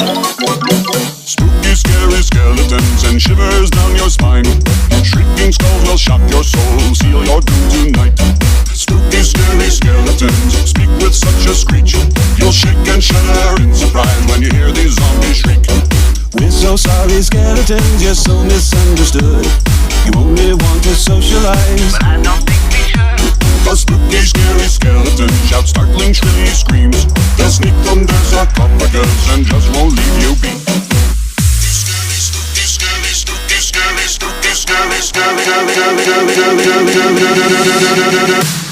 Spooky, scary skeletons and shivers down your spine. Shrieking skulls will shock your soul, seal your doom tonight. Spooky, scary skeletons speak with such a screech. You'll shake and shudder in surprise when you hear these zombies shriek. We're so sorry, skeletons, you're so misunderstood. You only want to socialize, but I don't think we should. The spooky, scary skeletons shout startling, shrilly screams. They'll sneak under sarcophagus and just won't leave you be. Scary, spooky, scary, spooky, scary, spooky, scary, scary, scary, scary, scary, scary, scary, scary, scary, scary, scary, scary.